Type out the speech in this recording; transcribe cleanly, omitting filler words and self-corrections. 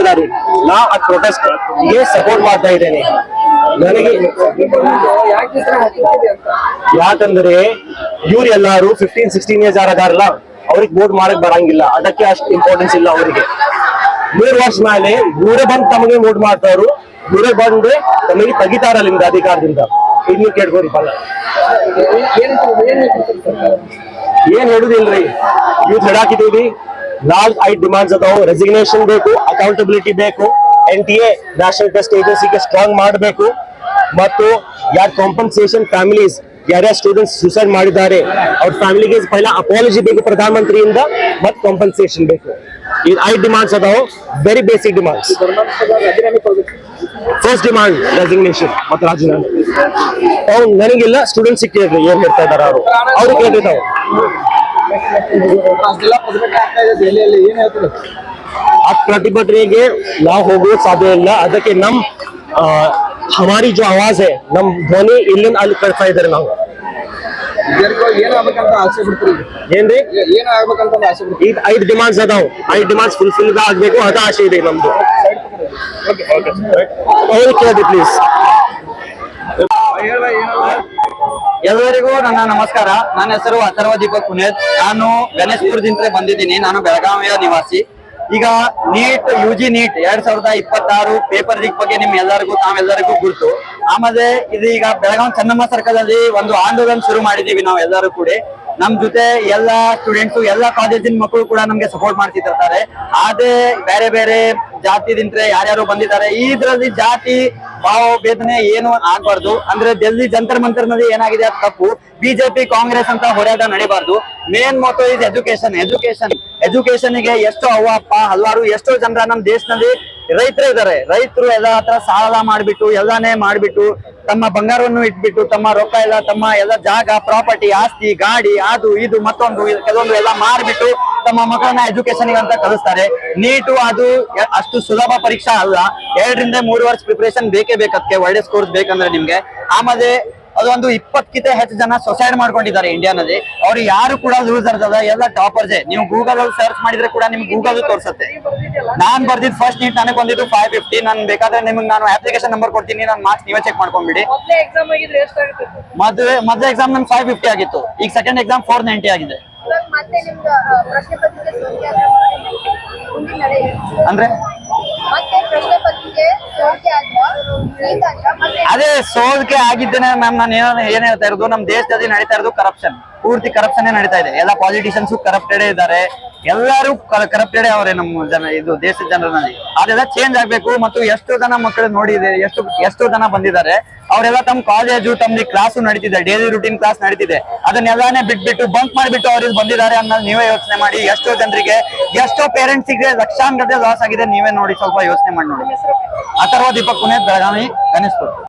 ಜವಾಬ್ದಾರಿ. ನಾ ಆ ಪ್ರೊಟೆಸ್ಟ್ ಗೆ ಸಪೋರ್ಟ್ ಮಾಡ್ತಾ ಇದ್ದೇನೆ. ನನಗೆ ಯಾಕಂದ್ರೆ ಇವ್ರು ಎಲ್ಲಾರು 15-16 ಇಯರ್ಸ್ ಯಾರದಾರಲ್ಲ ಅವ್ರಿಗೆ ವೋಟ್ ಮಾಡಕ್ ಬರಂಗಿಲ್ಲ, ಅದಕ್ಕೆ ಅಷ್ಟು ಇಂಪಾರ್ಟೆನ್ಸ್ ಇಲ್ಲ ಅವರಿಗೆ. 3 ವರ್ಷ ಮೇಲೆ ಇವರೇ ಬಂದು ತಮಗೆ ವೋಟ್ ಮಾಡ್ತಾರು, ಇವರೇ ಬಂದು ತಮಗೆ ತೆಗಿತಾರಲ್ಲಿಂದ ಅಧಿಕಾರದಿಂದ. ಇನ್ನು ಕೇಳ್ಕೋರಿ ಬಲ್ಲ ಏನ್ ಹೇಳುದಿಲ್ರಿ. ಯೂತ್ ಹಿಡಾಕಿದೀವಿ. 4-5 ಡಿಮಾಂಡ್ಸ್ ಅದಾವು. ರೆಸಿಗ್ನೇಷನ್ ಬೇಕು, ಅಕೌಂಟಬಿಲಿಟಿ ಬೇಕು, NTA ನ್ಯಾಷನಲ್ ಟೆಸ್ಟ್ ಏಜೆನ್ಸಿಗೆ ಸ್ಟ್ರಾಂಗ್ ಮಾಡಬೇಕು, ಮತ್ತು ಯಾರ್ ಕಾಂಪನ್ಸೇಷನ್ ಫ್ಯಾಮಿಲೀಸ್ ಯಾರ್ಯಾರು ಸ್ಟೂಡೆಂಟ್ಸ್ ಸೂಸೈಡ್ ಮಾಡಿದ್ದಾರೆ ಅವ್ರ ಫ್ಯಾಮಿಲಿಗೆ ಪೈಲ ಅಪಾಲಜಿ ಬೇಕು ಪ್ರಧಾನಮಂತ್ರಿಯಿಂದ, ಮತ್ತು ಕಾಂಪನ್ಸೇಷನ್ ಬೇಕು. ಇದು 5 ಡಿಮಾಂಡ್ಸ್ ಅದಾವು, very basic demands. First demand resignation ಮತ್ತು ರಾಜೀನಾಮೆ. ಅವ್ರು ನನಗಿಲ್ಲ, ಸ್ಟೂಡೆಂಟ್ಸ್ ಕೇಳ್ರಿ ಏನ್ ಹೇಳ್ತಾ ಇದಾರ ಅವ್ರು ಕೇಳ್ತಿದ್ದಾವೆ. ಆ ಪ್ರತಿಭಟನೆಗೆ ನಾವು ಹೋಗೋದು ಸಾಧ್ಯ ಇಲ್ಲ. ಅದಕ್ಕೆ ಹಮಾರಿ ಜೋ ಆವಾಜ್ ಹೈ, ನಮ್ ಧ್ವನಿ ಇಲ್ಲಿಂದ ಅಲ್ಲಿ ಕಳ್ತಾ ಇದ್ದಾರೆ. ನಾವು ಏನ್ರಿ ಈಗ 5 ಡಿಮಾಂಡ್ಸ್ ಅದಾವ್. 5 ಡಿಮಾಂಡ್ಸ್ ಫುಲ್ಫಿಲ್ ಆಗ್ಬೇಕು, ಅದ ಆಸೆ ಇದೆ ನಮ್ದು. ಅವ್ರು ಕೇಳಿ ಪ್ಲೀಸ್. ಎಲ್ಲರಿಗೂ ನನ್ನ ನಮಸ್ಕಾರ. ನನ್ನ ಹೆಸರು ಅಥರ್ವ ದೀಪಕ್ ಪುನೇತ್. ನಾನು ಗಣೇಶ್ಪುರದಿಂದ ಬಂದಿದ್ದೀನಿ. ನಾನು ಬೆಳಗಾವಿಯ ನಿವಾಸಿ. ಈಗ NEET UG NEET 2026 paper leak ಬಗ್ಗೆ ತಾವೆಲ್ಲರಿಗೂ ಗುರುತು. ಆಮೇಲೆ ಇದು ಈಗ ಬೆಳಗಾವಿ ಚೆನ್ನಮ್ಮ ಸರ್ಕಲಲ್ಲಿ ಒಂದು ಆಂದೋಲನ ಶುರು ಮಾಡಿದೀವಿ ನಾವು ಎಲ್ಲರೂ ಕೂಡ. ನಮ್ ಜೊತೆ ಎಲ್ಲಾ ಸ್ಟೂಡೆಂಟ್ಸ್, ಎಲ್ಲಾ ಕಾಲೇಜಿನ ಮಕ್ಕಳು ಕೂಡ ನಮ್ಗೆ ಸಪೋರ್ಟ್ ಮಾಡ್ತಿರ್ತಾರೆ. ಅದೇ ಬೇರೆ ಬೇರೆ ಜಾತಿದಿಂದ್ರೆ ಯಾರ್ಯಾರು ಬಂದಿದ್ದಾರೆ. ಇದ್ರಲ್ಲಿ ಜಾತಿ ಭಾವ ಭೇದನೆ ಏನು ಆಗ್ಬಾರ್ದು. ಅಂದ್ರೆ ಡೆಲ್ಲಿ ಜಂತರ್ ಮಂತರ್ ನಲ್ಲಿ ಏನಾಗಿದೆ ಅದು ತಪ್ಪು. ಬಿಜೆಪಿ ಕಾಂಗ್ರೆಸ್ ಅಂತ ಹೋರಾಟ ನಡೀಬಾರ್ದು. ಮೇನ್ ಮೋಟೋ ಇಸ್ ಎಜುಕೇಶನ್ ಗೆ ಎಷ್ಟೋ ಅವ್ವ ಅಪ್ಪ ಹಲವಾರು ಎಷ್ಟೋ ಜನರ ನಮ್ಮ ದೇಶದಲ್ಲಿ ರೈತರು ಇದ್ದಾರೆ. ರೈತರು ಎಲ್ಲ ಹತ್ರ ಸಾಲ ಮಾಡ್ಬಿಟ್ಟು ಎಲ್ಲಾನೇ ಮಾಡ್ಬಿಟ್ಟು ತಮ್ಮ ಬಂಗಾರವನ್ನು ಇಟ್ಬಿಟ್ಟು ತಮ್ಮ ರೊಕ್ಕ ಎಲ್ಲ ತಮ್ಮ ಎಲ್ಲ ಜಾಗ ಪ್ರಾಪರ್ಟಿ ಆಸ್ತಿ ಗಾಡಿ ಅದು ಇದು ಮತ್ತೊಂದು ಕೆಲವೊಂದು ಎಲ್ಲ ಮಾರ್ಬಿಟ್ಟು ತಮ್ಮ ಮಕ್ಕಳನ್ನ ಎಜುಕೇಶನ್ ಅಂತ ಕಳಿಸ್ತಾರೆ. ನೀಟು ಅದು ಅಷ್ಟು ಸುಲಭ ಪರೀಕ್ಷಾ ಅಲ್ಲ. 2 ರಿಂದ 3 ವರ್ಷ ಪ್ರಿಪರೇಷನ್ ಬೇಕೇ ಬೇಕದಕ್ಕೆ, ಒಳ್ಳೆ ಸ್ಕೋರ್ಸ್ ಬೇಕಂದ್ರೆ ನಿಮ್ಗೆ. ಆಮೇಲೆ ಅದೊಂದು 20ಕ್ಕಿಂತ ಹೆಚ್ಚು ಜನ ಸುಸೈಡ್ ಮಾಡ್ಕೊಂಡಿದ್ದಾರೆ ಇಂಡಿಯಾನಲ್ಲಿ. ಅವ್ರು ಯಾರು ಕೂಡ ಲೂಸರ್ಸ್ ಅಲ್ಲ, ಎಲ್ಲ ಟಾಪರ್ಸೇ. ನೀವು ಗೂಗಲ್ ಅಲ್ಲಿ ಸರ್ಚ್ ಮಾಡಿದ್ರೆ ಕೂಡ ನಿಮ್ಗೆ ಗೂಗಲ್ ತೋರಿಸುತ್ತೆ. ನಾನ್ ಬರ್ದಿದ್ದು ಫಸ್ಟ್ ನೀಟ್ ನನಗೆ ಬಂದಿದ್ದು 550. ನಾನು ಬೇಕಾದ್ರೆ ನಿಮ್ಗೆ ನಾನು ಅಪ್ಲಿಕೇಶನ್ ನಂಬರ್ ಕೊಡ್ತೀನಿ, ನನ್ನ ಮಾರ್ಕ್ಸ್ ನೀವೇ ಚೆಕ್ ಮಾಡ್ಕೊಂಡ್ಬಿಡಿ. ಮೊದಲ ಎಕ್ಸಾಮ್ ನನ್ 550 ಆಗಿತ್ತು. ಈಗ ಸೆಕೆಂಡ್ ಎಕ್ಸಾಮ್ 490 ಆಗಿದೆ. ಅಂದ್ರೆ ಅದೇ ಸೋಲ್ಕೆ ಆಗಿದ್ದೇನೆ ಮ್ಯಾಮ್. ನಾನು ಏನ್ ಹೇಳ್ತಾ ಇರೋದು, ನಮ್ ದೇಶದಲ್ಲಿ ನಡೀತಾ ಇರೋದು ಕರಪ್ಷನ್, ಪೂರ್ತಿ ಕರಪ್ಷನ್ ನಡೀತಾ ಇದೆ. ಎಲ್ಲ ಪಾಲಿಟಿಷಿಯನ್ಸ್ ಕರಪ್ಟೆಡ್ ಇದ್ದಾರೆ, ಎಲ್ಲರೂ ಕರಪ್ಟೆಡ್ ಅವರೇ ನಮ್ಮ ಇದು ದೇಶದ ಜನರಲ್ಲಿ. ಅದೆಲ್ಲ ಚೇಂಜ್ ಆಗ್ಬೇಕು. ಮತ್ತು ಎಷ್ಟೋ ಜನ ಮಕ್ಕಳು ನೋಡಿದೆ, ಎಷ್ಟೋ ಜನ ಬಂದಿದ್ದಾರೆ. ಅವರೆಲ್ಲ ತಮ್ಮ ಕಾಲೇಜು ತಮ್ಮ ಕ್ಲಾಸು ನಡೀತಿದೆ, ಡೈಲಿ ರೂಟೀನ್ ಕ್ಲಾಸ್ ನಡೀತಿದೆ. ಅದನ್ನೆಲ್ಲಾನೇ ಬಿಟ್ಬಿಟ್ಟು ಬಂಕ್ ಮಾಡಿಬಿಟ್ಟು ಅವ್ರಿಗೆ ಬಂದಿದ್ದಾರೆ ಅನ್ನೋದು ನೀವೇ ಯೋಚನೆ ಮಾಡಿ. ಎಷ್ಟೋ ಜನರಿಗೆ, ಎಷ್ಟೋ ಪೇರೆಂಟ್ಸಿಗೆ ಲಕ್ಷಾಂಗಟ್ಟಲೆ ಲಾಸ್ ಆಗಿದೆ. ನೀವೇ ನೋಡಿ, ಸ್ವಲ್ಪ ಯೋಚನೆ ಮಾಡಿ ನೋಡಿ. ಅಥರ್ವ ದೀಪಕ್ ಪುನೇತ್, ಬೆಳಗಾವಿ, ಗಣೇಶ್ಪುರ.